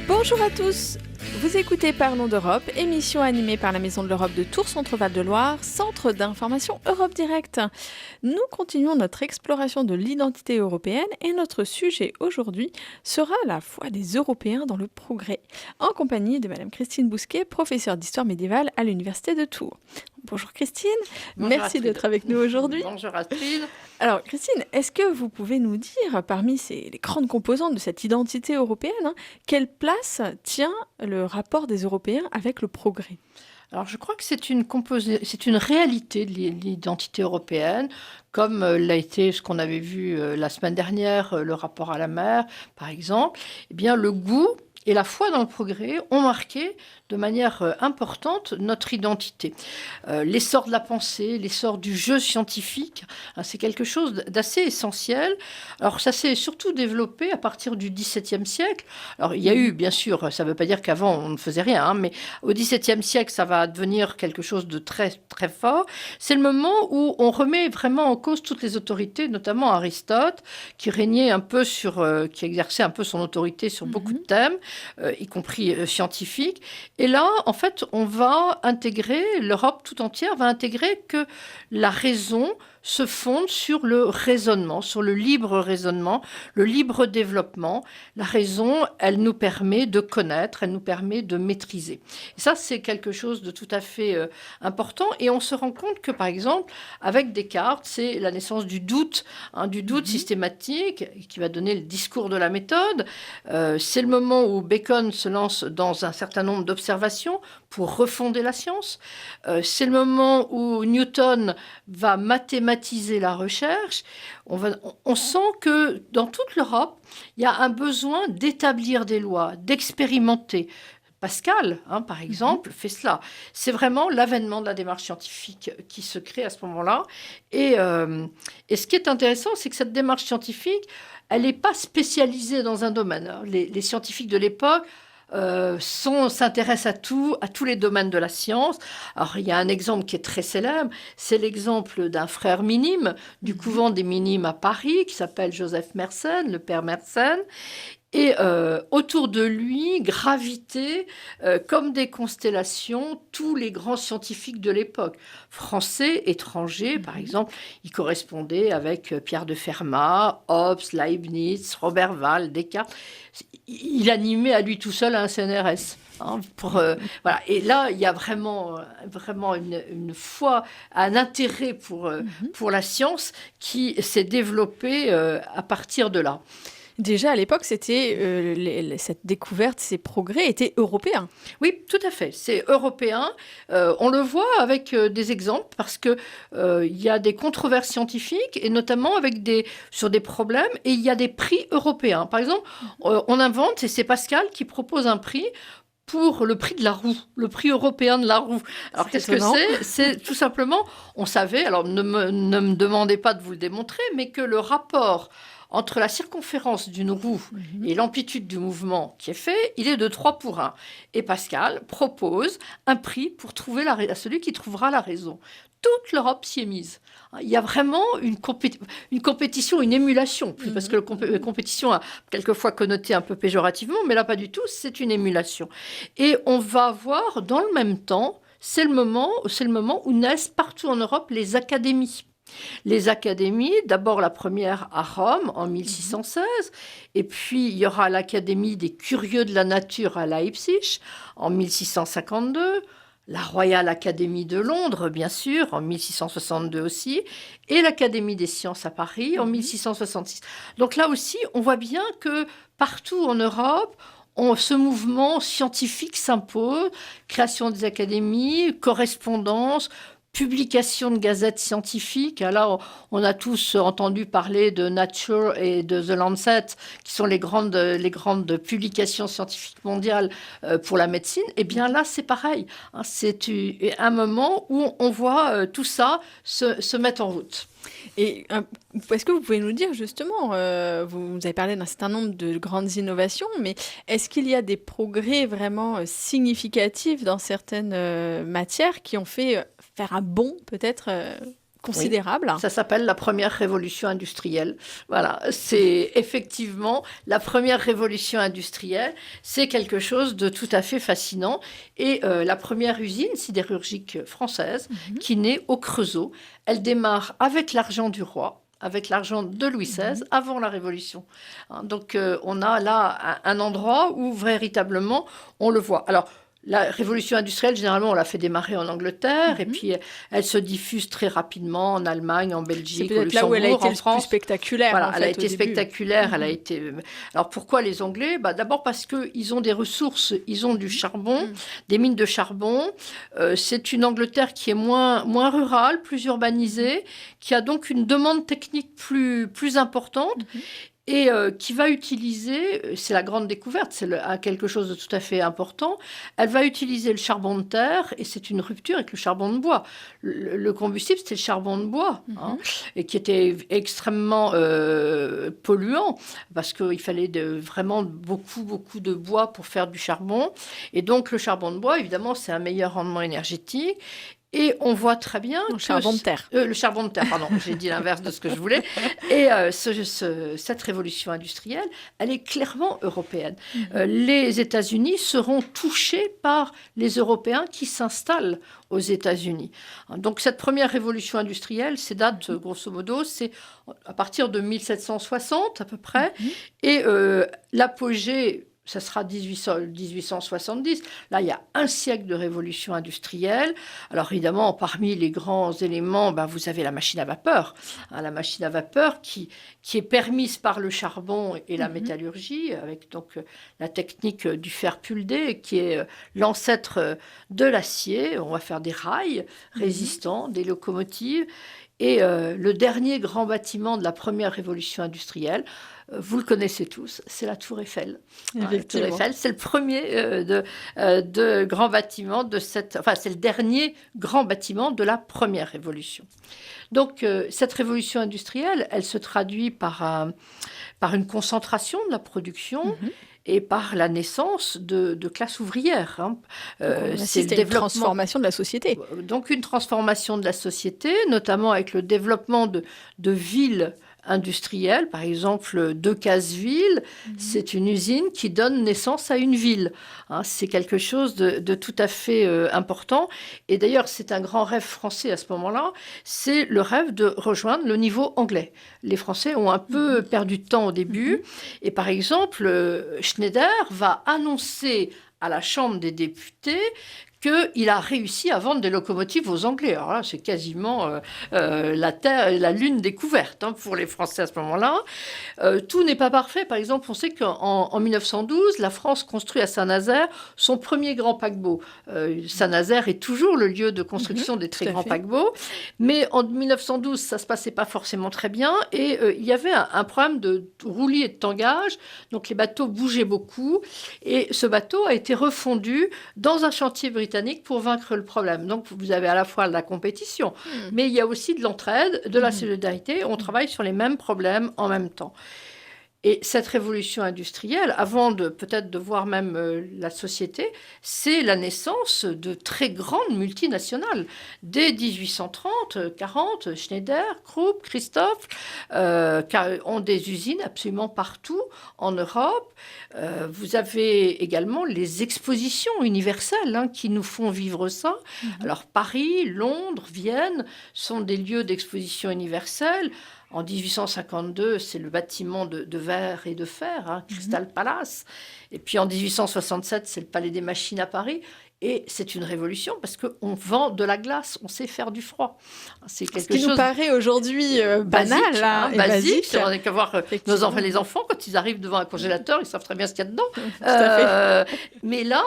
Bonjour à tous, vous écoutez Parlons d'Europe, émission animée par la Maison de l'Europe de Tours Centre-Val de Loire, centre d'information Europe Direct. Nous continuons notre exploration de l'identité européenne et notre sujet aujourd'hui sera la foi des Européens dans le progrès, en compagnie de Madame Christine Bousquet, professeure d'histoire médiévale à l'Université de Tours. Bonjour Christine, Bonjour merci Astrid. d'être avec nous aujourd'hui. Bonjour Astrid. Alors Christine, est-ce que vous pouvez nous dire, parmi les grandes composantes de cette identité européenne, quelle place tient le rapport des Européens avec le progrès ? Alors je crois que c'est une réalité de l'identité européenne, comme l'a été ce qu'on avait vu la semaine dernière, le rapport à la mer, par exemple. Eh bien, le goût et la foi dans le progrès ont marqué de manière importante notre identité. L'essor de la pensée, l'essor du jeu scientifique, c'est quelque chose d'assez essentiel. Alors ça s'est surtout développé à partir du XVIIe siècle. Alors il y a eu, bien sûr, ça ne veut pas dire qu'avant on ne faisait rien, mais au XVIIe siècle ça va devenir quelque chose de très très fort. C'est le moment où on remet vraiment en cause toutes les autorités, notamment Aristote, qui régnait un peu qui exerçait un peu son autorité sur beaucoup de thèmes, y compris scientifiques. Et là, en fait, l'Europe tout entière va intégrer que la raison se fonde sur le raisonnement, sur le libre raisonnement, le libre développement. La raison, elle nous permet de connaître, elle nous permet de maîtriser. Et ça, c'est quelque chose de tout à fait important. Et on se rend compte que, par exemple, avec Descartes, c'est la naissance du doute systématique qui va donner le discours de la méthode. C'est le moment où Bacon se lance dans un certain nombre d'observations pour refonder la science. C'est le moment où Newton va mathématiser la recherche. On sent que dans toute l'Europe, il y a un besoin d'établir des lois, d'expérimenter. Pascal, par exemple, fait cela. C'est vraiment l'avènement de la démarche scientifique qui se crée à ce moment-là. Et ce qui est intéressant, c'est que cette démarche scientifique, elle n'est pas spécialisée dans un domaine. Les scientifiques de l'époque s'intéressent à tous les domaines de la science. Alors, il y a un exemple qui est très célèbre, c'est l'exemple d'un frère minime du couvent des Minimes à Paris, qui s'appelle Joseph Mersenne, le père Mersenne. Et autour de lui gravitaient, comme des constellations, tous les grands scientifiques de l'époque. Français, étrangers, par exemple, il correspondait avec Pierre de Fermat, Hobbes, Leibniz, Robert Val, Descartes. Il animait à lui tout seul un CNRS. Voilà. Et là, il y a vraiment une foi, un intérêt pour la science qui s'est développé à partir de là. Déjà, à l'époque, cette découverte, ces progrès étaient européens. Oui, tout à fait. C'est européen. On le voit avec des exemples parce qu'il y a des controverses scientifiques et notamment sur des problèmes et il y a des prix européens. Par exemple, on invente, et c'est Pascal qui propose un prix pour le prix de la roue, le prix européen de la roue. Alors, qu'est-ce que c'est ? C'est tout simplement, on savait, alors ne me demandez pas de vous le démontrer, mais que le rapport entre la circonférence d'une roue et l'amplitude du mouvement qui est fait, il est de 3 pour 1. Et Pascal propose un prix pour trouver à celui qui trouvera la raison. Toute l'Europe s'y est mise. Il y a vraiment une compétition, une émulation, parce que la compétition a quelquefois connoté un peu péjorativement, mais là pas du tout, c'est une émulation. Et on va voir dans le même temps, c'est le moment où naissent partout en Europe les académies. Les académies, d'abord la première à Rome en 1616, et puis il y aura l'Académie des curieux de la nature à Leipzig en 1652, la Royal Academy de Londres, bien sûr, en 1662 aussi, et l'Académie des sciences à Paris en 1666. Donc là aussi, on voit bien que partout en Europe, ce mouvement scientifique s'impose, création des académies, correspondance, publication de gazettes scientifiques. Là, on a tous entendu parler de Nature et de The Lancet, qui sont les grandes publications scientifiques mondiales pour la médecine. Et bien là, c'est pareil. C'est un moment où on voit tout ça se mettre en route. Et est-ce que vous pouvez nous dire justement, vous avez parlé d'un certain nombre de grandes innovations, mais est-ce qu'il y a des progrès vraiment significatifs dans certaines matières qui ont fait faire un bond peut-être considérable. Oui, ça s'appelle la première révolution industrielle. Voilà, c'est effectivement la première révolution industrielle. C'est quelque chose de tout à fait fascinant. Et la première usine sidérurgique française qui naît au Creusot, elle démarre avec l'argent du roi, avec l'argent de Louis XVI, avant la Révolution. Donc, on a là un endroit où véritablement on le voit. Alors, la révolution industrielle, généralement, on l'a fait démarrer en Angleterre, et puis elle se diffuse très rapidement en Allemagne, en Belgique, au Luxembourg, là où elle a été en France. le plus spectaculaire. Voilà, en fait, elle a été spectaculaire. Elle a début. été. Alors pourquoi les Anglais ? D'abord parce qu'ils ont des ressources, ils ont du charbon, des mines de charbon. C'est une Angleterre qui est moins rurale, plus urbanisée, qui a donc une demande technique plus importante. Et qui va utiliser, c'est la grande découverte, c'est quelque chose de tout à fait important, elle va utiliser le charbon de terre, et c'est une rupture avec le charbon de bois. Le combustible, c'était le charbon de bois, et qui était extrêmement polluant, parce qu'il fallait vraiment beaucoup de bois pour faire du charbon. Et donc, le charbon de bois, évidemment, c'est un meilleur rendement énergétique. Et on voit très bien le charbon de terre. Le charbon de terre, pardon, j'ai dit l'inverse de ce que je voulais. Et cette révolution industrielle, elle est clairement européenne. Les États-Unis seront touchés par les Européens qui s'installent aux États-Unis. Donc cette première révolution industrielle, ces dates, grosso modo, c'est à partir de 1760 à peu près. Et l'apogée, ça sera 1870. Là, il y a un siècle de révolution industrielle. Alors, évidemment, parmi les grands éléments, vous avez la machine à vapeur. La machine à vapeur qui est permise par le charbon et la métallurgie, avec donc la technique du fer puldé, qui est l'ancêtre de l'acier. On va faire des rails résistants, des locomotives. Et le dernier grand bâtiment de la première révolution industrielle, vous le connaissez tous, c'est la Tour Eiffel. La Tour Eiffel, c'est le premier de grands bâtiments de c'est le dernier grand bâtiment de la première révolution. Donc, cette révolution industrielle, elle se traduit par une concentration de la production. Et par la naissance de classes ouvrières. C'est une transformation de la société. Donc une transformation de la société, notamment avec le développement de villes industrielles. Par exemple, Decazeville, c'est une usine qui donne naissance à une ville. C'est quelque chose de tout à fait important. Et d'ailleurs, c'est un grand rêve français à ce moment-là. C'est le rêve de rejoindre le niveau anglais. Les Français ont un peu perdu de temps au début. Et par exemple, Schneider va annoncer à la Chambre des députés qu'il a réussi à vendre des locomotives aux Anglais. Alors là, c'est quasiment la lune découverte pour les Français à ce moment-là. Tout n'est pas parfait. Par exemple, on sait qu'en 1912, la France construit à Saint-Nazaire son premier grand paquebot. Saint-Nazaire est toujours le lieu de construction des très grands paquebots. Mais en 1912, ça ne se passait pas forcément très bien. Et il y avait un problème de roulis et de tangage. Donc les bateaux bougeaient beaucoup. Et ce bateau a été refondu dans un chantier britannique pour vaincre le problème. Donc, vous avez à la fois la compétition, mais il y a aussi de l'entraide, de la solidarité. On travaille sur les mêmes problèmes en même temps. Et cette révolution industrielle, avant peut-être de voir même la société, c'est la naissance de très grandes multinationales. Dès 1830-40, Schneider, Krupp, Christophe ont des usines absolument partout en Europe. Vous avez également les expositions universelles qui nous font vivre ça. Alors Paris, Londres, Vienne sont des lieux d'exposition universelle. En 1852, c'est le bâtiment de verre et de fer, Crystal Palace. Et puis en 1867, c'est le Palais des Machines à Paris. Et c'est une révolution parce qu'on vend de la glace, on sait faire du froid. C'est quelque chose nous paraît aujourd'hui banal, basique. On n'a qu'à voir les enfants, quand ils arrivent devant un congélateur, ils savent très bien ce qu'il y a dedans. Tout à fait. Mais là,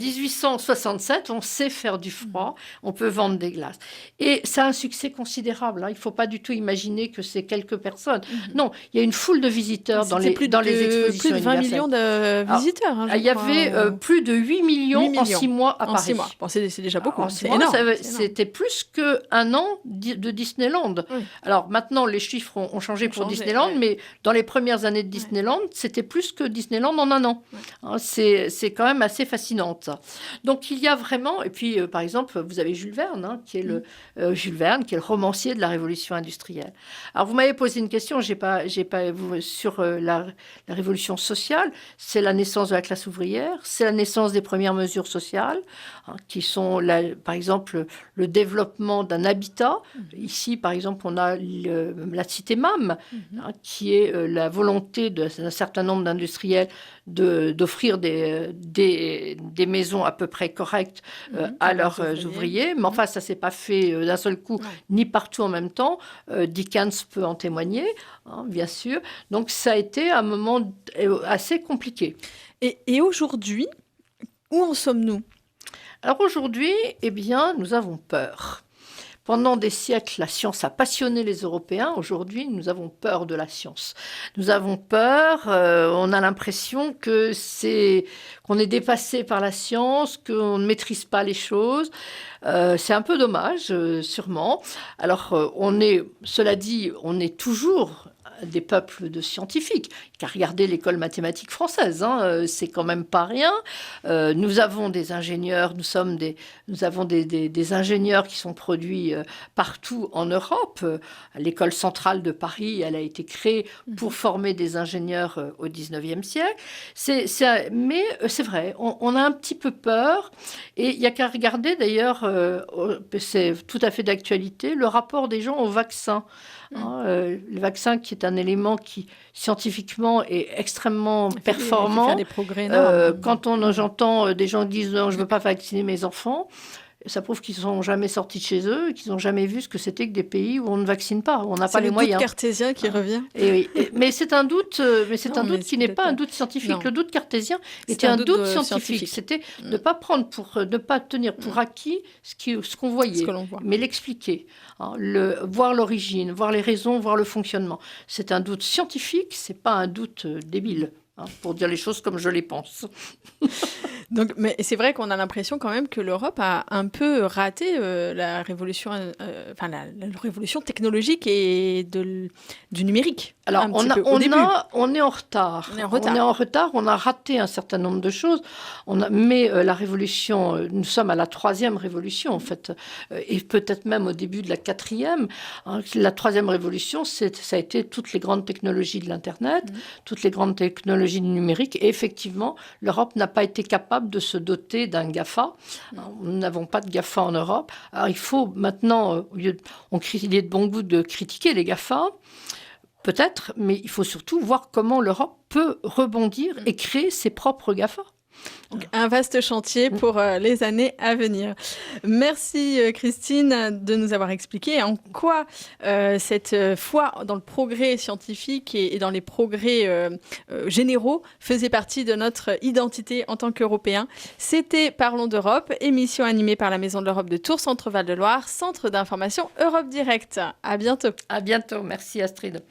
1867, on sait faire du froid, on peut vendre des glaces. Et ça a un succès considérable. Il ne faut pas du tout imaginer que c'est quelques personnes. Non, il y a une foule de visiteurs dans les expositions plus de 20 millions de visiteurs. Il y avait plus de 8 millions en 6 mois. mois à En Paris. 6 mois. Bon, c'est déjà beaucoup. En C'est 6 mois, énorme. c'était plus qu'un an de Disneyland. Oui. Alors maintenant, les chiffres ont changé pour Disneyland, ouais. mais dans les premières années de Disneyland, c'était plus que Disneyland en un an. Ouais. Hein, c'est quand même assez fascinant, ça. Donc il y a vraiment... Et puis, par exemple, vous avez Jules Verne, hein, qui est Jules Verne, qui est le romancier de la Révolution industrielle. Alors vous m'avez posé une question, sur la Révolution sociale. C'est la naissance de la classe ouvrière, c'est la naissance des premières mesures sociales, hein, qui sont, par exemple, le développement d'un habitat. Ici, par exemple, on a la cité MAM, hein, qui est la volonté d'un certain nombre d'industriels d'offrir des maisons à peu près correctes à leurs ouvriers. Mais enfin, ça ne s'est pas fait d'un seul coup, ni partout en même temps. Dickens peut en témoigner, hein, bien sûr. Donc, ça a été un moment assez compliqué. Et aujourd'hui, où en sommes-nous ? Alors aujourd'hui, eh bien, nous avons peur. Pendant des siècles, la science a passionné les Européens. Aujourd'hui, nous avons peur de la science. Nous avons peur, on a l'impression qu'on est dépassé par la science, qu'on ne maîtrise pas les choses. C'est un peu dommage, sûrement. Alors, cela dit, on est toujours des peuples de scientifiques. Car regardez l'école mathématique française, hein, c'est quand même pas rien. Nous avons des ingénieurs, nous avons des ingénieurs qui sont produits partout en Europe. L'école centrale de Paris, elle a été créée pour former des ingénieurs au 19e siècle. Mais c'est vrai, on a un petit peu peur. Et il n'y a qu'à regarder d'ailleurs, c'est tout à fait d'actualité, le rapport des gens au vaccin. Hein, le vaccin qui est un élément qui scientifiquement est extrêmement performant. Faire des progrès énormes. Quand j'entends des gens qui disent non, je ne veux pas vacciner mes enfants, ça prouve qu'ils ne sont jamais sortis de chez eux, qu'ils n'ont jamais vu ce que c'était que des pays où on ne vaccine pas, où on n'a pas les moyens. C'est le doute cartésien qui revient. Et oui. Mais c'est un doute, qui n'est pas un doute scientifique. Non. Le doute cartésien était un doute scientifique. C'était de ne pas tenir pour acquis ce qu'on voyait, ce que l'on voit, mais l'expliquer, hein, voir l'origine, voir les raisons, voir le fonctionnement. C'est un doute scientifique, c'est pas un doute débile. Hein, pour dire les choses comme je les pense. Donc, mais c'est vrai qu'on a l'impression quand même que l'Europe a un peu raté la révolution technologique et du numérique. Alors, on est en retard. On a raté un certain nombre de choses. Mais la révolution, nous sommes à la 3e révolution, en fait, et peut-être même au début de la 4e. Hein, la 3e révolution, ça a été toutes les grandes technologies de l'Internet, toutes les grandes technologies du numérique. Et effectivement, l'Europe n'a pas été capable de se doter d'un GAFA. Nous n'avons pas de GAFA en Europe. Alors, il faut maintenant, il est de bon goût de critiquer les GAFA, peut-être, mais il faut surtout voir comment l'Europe peut rebondir et créer ses propres GAFA. Donc, un vaste chantier pour les années à venir. Merci Christine de nous avoir expliqué en quoi cette foi dans le progrès scientifique et dans les progrès généraux faisait partie de notre identité en tant qu'Européens. C'était Parlons d'Europe, émission animée par la Maison de l'Europe de Tours Centre Val de Loire, centre d'information Europe Direct. À bientôt. À bientôt. Merci Astrid.